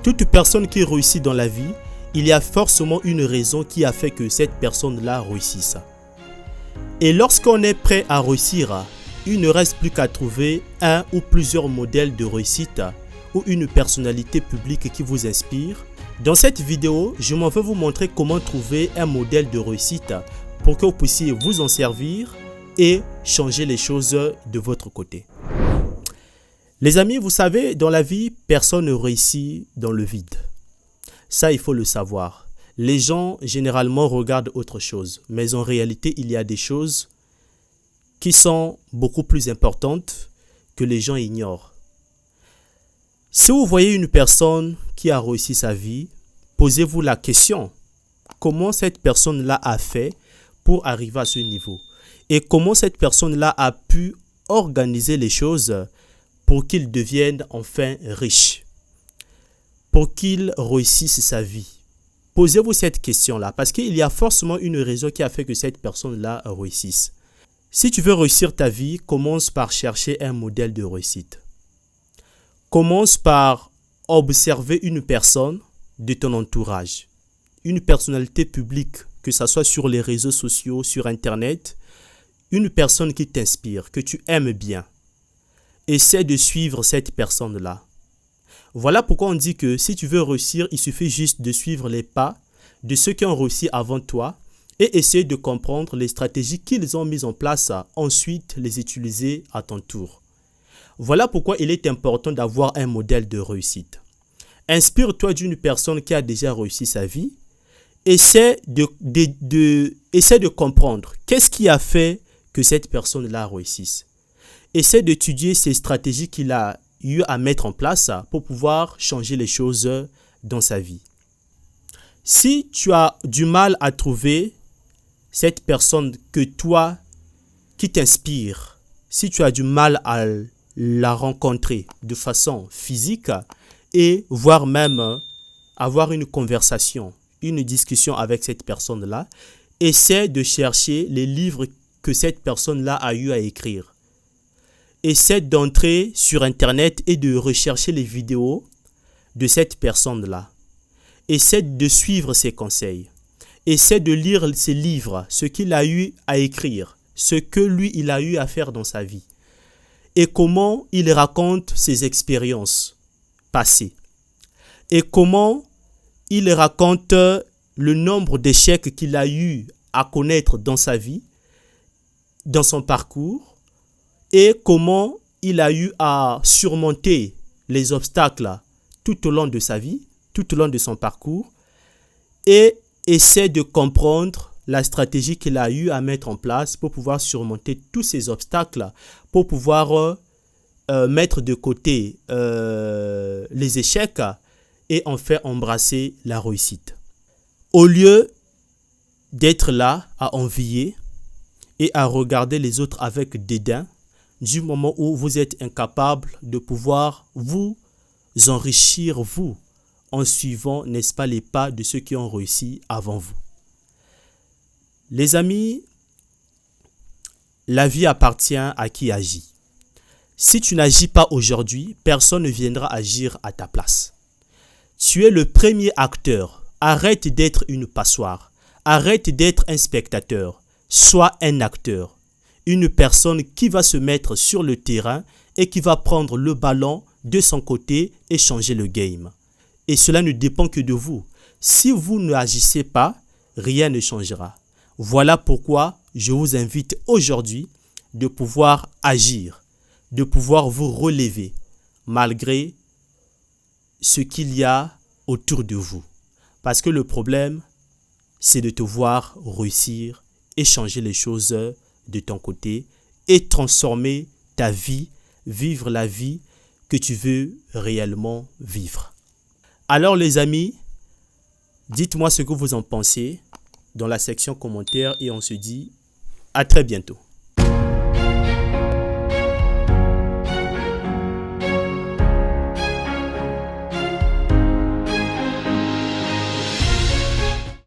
Toute personne qui réussit dans la vie, il y a forcément une raison qui a fait que cette personne-là réussisse. Et lorsqu'on est prêt à réussir, il ne reste plus qu'à trouver un ou plusieurs modèles de réussite ou une personnalité publique qui vous inspire. Dans cette vidéo, je m'en vais vous montrer comment trouver un modèle de réussite pour que vous puissiez vous en servir et changer les choses de votre côté. Les amis, vous savez, dans la vie, personne ne réussit dans le vide. Ça, il faut le savoir. Les gens, généralement, regardent autre chose. Mais en réalité, il y a des choses qui sont beaucoup plus importantes que les gens ignorent. Si vous voyez une personne qui a réussi sa vie, posez-vous la question. Comment cette personne-là a fait pour arriver à ce niveau? Et comment cette personne-là a pu organiser les choses pour qu'il devienne enfin riche? Pour qu'il réussisse sa vie? Posez-vous cette question-là parce qu'il y a forcément une raison qui a fait que cette personne-là réussisse. Si tu veux réussir ta vie, commence par chercher un modèle de réussite. Commence par observer une personne de ton entourage, une personnalité publique, que ce soit sur les réseaux sociaux, sur Internet, une personne qui t'inspire, que tu aimes bien. Essaie de suivre cette personne-là. Voilà pourquoi on dit que si tu veux réussir, il suffit juste de suivre les pas de ceux qui ont réussi avant toi et essayer de comprendre les stratégies qu'ils ont mises en place, ensuite les utiliser à ton tour. Voilà pourquoi il est important d'avoir un modèle de réussite. Inspire-toi d'une personne qui a déjà réussi sa vie. Essaie de comprendre qu'est-ce qui a fait que cette personne-là réussisse. Essaie d'étudier ces stratégies qu'il a eu à mettre en place pour pouvoir changer les choses dans sa vie. Si tu as du mal à trouver cette personne que toi qui t'inspire, si tu as du mal à la rencontrer de façon physique et voire même avoir une conversation, une discussion avec cette personne-là, essaie de chercher les livres que cette personne-là a eu à écrire. Essaie d'entrer sur Internet et de rechercher les vidéos de cette personne-là. Essaie de suivre ses conseils. Essaie de lire ses livres, ce qu'il a eu à écrire, ce que lui, il a eu à faire dans sa vie. Et comment il raconte ses expériences passées. Et comment il raconte le nombre d'échecs qu'il a eu à connaître dans sa vie, dans son parcours, et comment il a eu à surmonter les obstacles tout au long de sa vie, tout au long de son parcours, et essaie de comprendre la stratégie qu'il a eu à mettre en place pour pouvoir surmonter tous ces obstacles, pour pouvoir mettre de côté les échecs et enfin embrasser la réussite. Au lieu d'être là à envier et à regarder les autres avec dédain, du moment où vous êtes incapable de pouvoir vous enrichir vous en suivant, n'est-ce pas, les pas de ceux qui ont réussi avant vous. Les amis, la vie appartient à qui agit. Si tu n'agis pas aujourd'hui, personne ne viendra agir à ta place. Tu es le premier acteur. Arrête d'être une passoire. Arrête d'être un spectateur. Sois un acteur. Une personne qui va se mettre sur le terrain et qui va prendre le ballon de son côté et changer le game. Et cela ne dépend que de vous. Si vous ne agissez pas, rien ne changera. Voilà pourquoi je vous invite aujourd'hui de pouvoir agir, de pouvoir vous relever malgré ce qu'il y a autour de vous. Parce que le problème, c'est de te voir réussir et changer les choses de ton côté et transformer ta vie, vivre la vie que tu veux réellement vivre. Alors les amis, dites-moi ce que vous en pensez dans la section commentaires et on se dit à très bientôt.